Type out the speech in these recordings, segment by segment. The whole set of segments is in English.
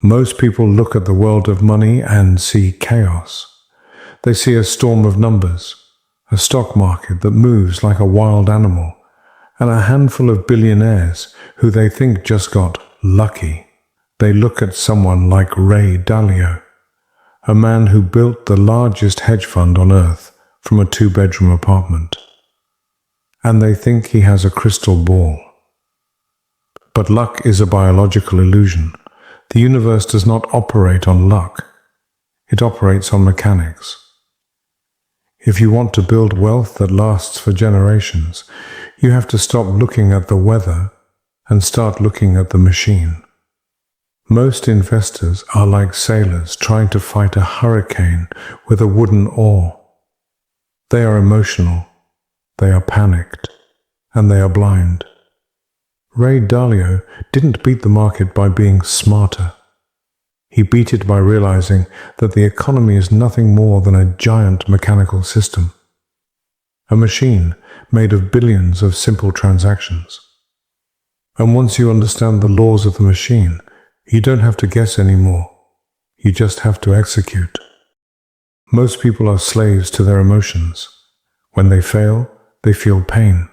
Most people look at the world of money and see chaos. They see a storm of numbers, a stock market that moves like a wild animal, and a handful of billionaires who they think just got lucky. They look at someone like Ray Dalio, a man who built the largest hedge fund on earth from a 2-bedroom apartment, and they think he has a crystal ball. But luck is a biological illusion. The universe does not operate on luck. It operates on mechanics. If you want to build wealth that lasts for generations, you have to stop looking at the weather and start looking at the machine. Most investors are like sailors trying to fight a hurricane with a wooden oar. They are emotional, they are panicked, and they are blind. Ray Dalio didn't beat the market by being smarter. He beat it by realizing that the economy is nothing more than a giant mechanical system, a machine made of billions of simple transactions. And once you understand the laws of the machine, you don't have to guess anymore. You just have to execute. Most people are slaves to their emotions. When they fail, they feel pain.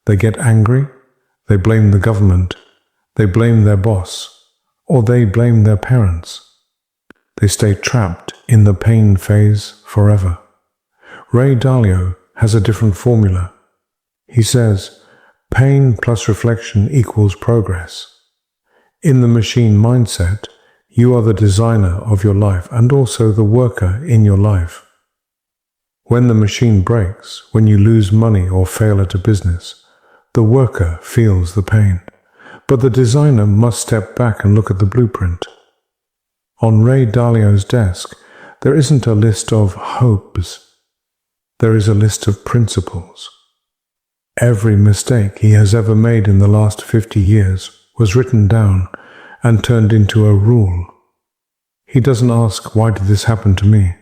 They get angry. They blame the government, they blame their boss, or they blame their parents. They stay trapped in the pain phase forever. Ray Dalio has a different formula. He says, pain plus reflection equals progress. In the machine mindset, you are the designer of your life and also the worker in your life. When the machine breaks, when you lose money or fail at a business, the worker feels the pain, but the designer must step back and look at the blueprint. On Ray Dalio's desk, there isn't a list of hopes. There is a list of principles. Every mistake he has ever made in the last 50 years was written down and turned into a rule. He doesn't ask, why did this happen to me?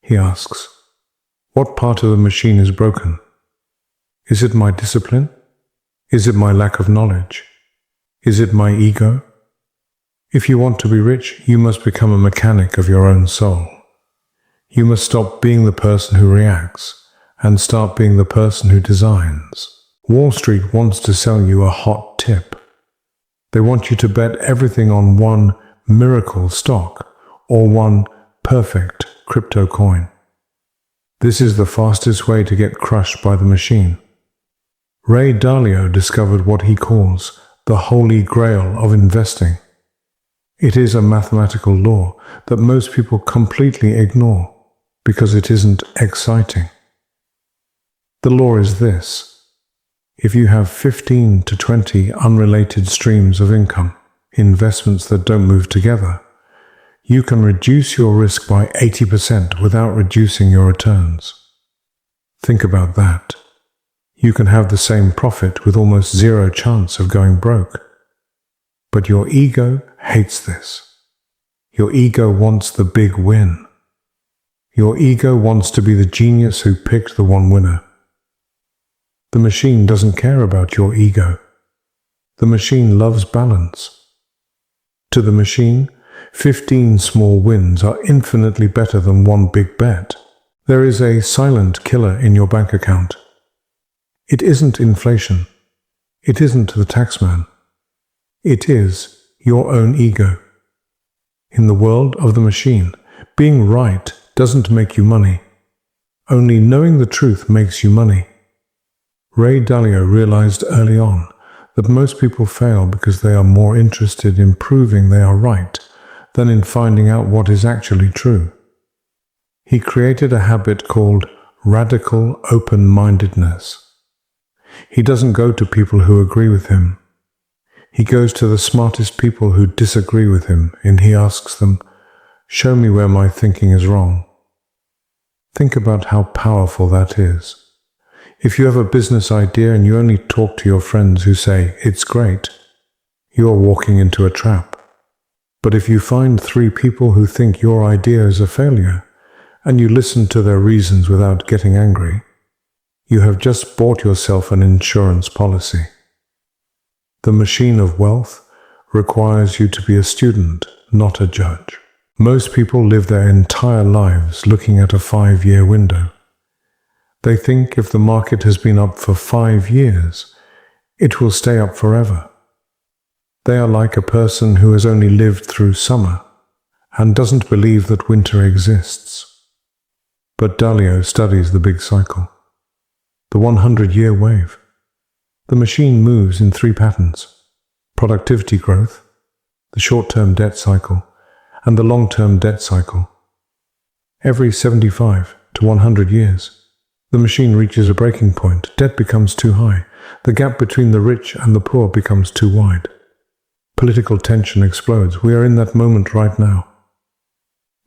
He asks, what part of the machine is broken? Is it my discipline? Is it my lack of knowledge? Is it my ego? If you want to be rich, you must become a mechanic of your own soul. You must stop being the person who reacts and start being the person who designs. Wall Street wants to sell you a hot tip. They want you to bet everything on one miracle stock or one perfect crypto coin. This is the fastest way to get crushed by the machine. Ray Dalio discovered what he calls the holy grail of investing. It is a mathematical law that most people completely ignore because it isn't exciting. The law is this: if you have 15 to 20 unrelated streams of income, investments that don't move together, you can reduce your risk by 80% without reducing your returns. Think about that. You can have the same profit with almost zero chance of going broke. But your ego hates this. Your ego wants the big win. Your ego wants to be the genius who picked the one winner. The machine doesn't care about your ego. The machine loves balance. To the machine, 15 small wins are infinitely better than one big bet. There is a silent killer in your bank account. It isn't inflation. It isn't the taxman. It is your own ego. In the world of the machine, being right doesn't make you money. Only knowing the truth makes you money. Ray Dalio realized early on that most people fail because they are more interested in proving they are right than in finding out what is actually true. He created a habit called radical open-mindedness. He doesn't go to people who agree with him. He goes to the smartest people who disagree with him, and he asks them, "Show me where my thinking is wrong." Think about how powerful that is. If you have a business idea and you only talk to your friends who say, "It's great," you are walking into a trap. But if you find 3 people who think your idea is a failure, and you listen to their reasons without getting angry, you have just bought yourself an insurance policy. The machine of wealth requires you to be a student, not a judge. Most people live their entire lives looking at a 5-year window. They think if the market has been up for 5 years, it will stay up forever. They are like a person who has only lived through summer and doesn't believe that winter exists. But Dalio studies the big cycle, the 100-year wave. The machine moves in 3 patterns: productivity growth, the short-term debt cycle, and the long-term debt cycle. Every 75 to 100 years, the machine reaches a breaking point. Debt becomes too high. The gap between the rich and the poor becomes too wide. Political tension explodes. We are in that moment right now.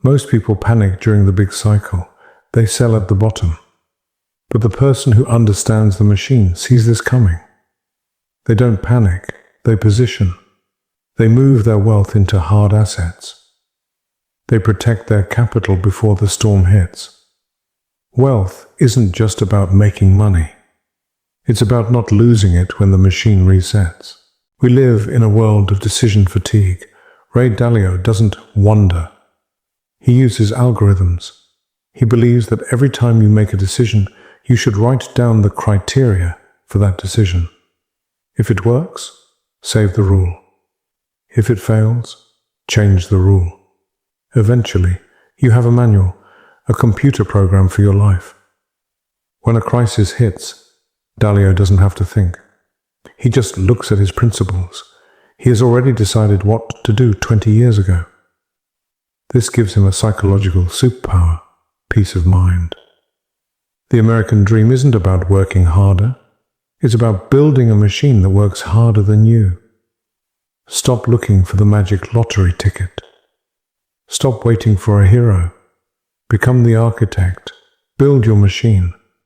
Most people panic during the big cycle. They sell at the bottom. But the person who understands the machine sees this coming. They don't panic. They position. They move their wealth into hard assets. They protect their capital before the storm hits. Wealth isn't just about making money. It's about not losing it when the machine resets. We live in a world of decision fatigue. Ray Dalio doesn't wonder. He uses algorithms. He believes that every time you make a decision, you should write down the criteria for that decision. If it works, save the rule. If it fails, change the rule. Eventually, you have a manual, a computer program for your life. When a crisis hits, Dalio doesn't have to think. He just looks at his principles. He has already decided what to do 20 years ago. This gives him a psychological superpower, peace of mind. The American dream isn't about working harder. It's about building a machine that works harder than you. Stop looking for the magic lottery ticket. Stop waiting for a hero. Become the architect. Build your machine.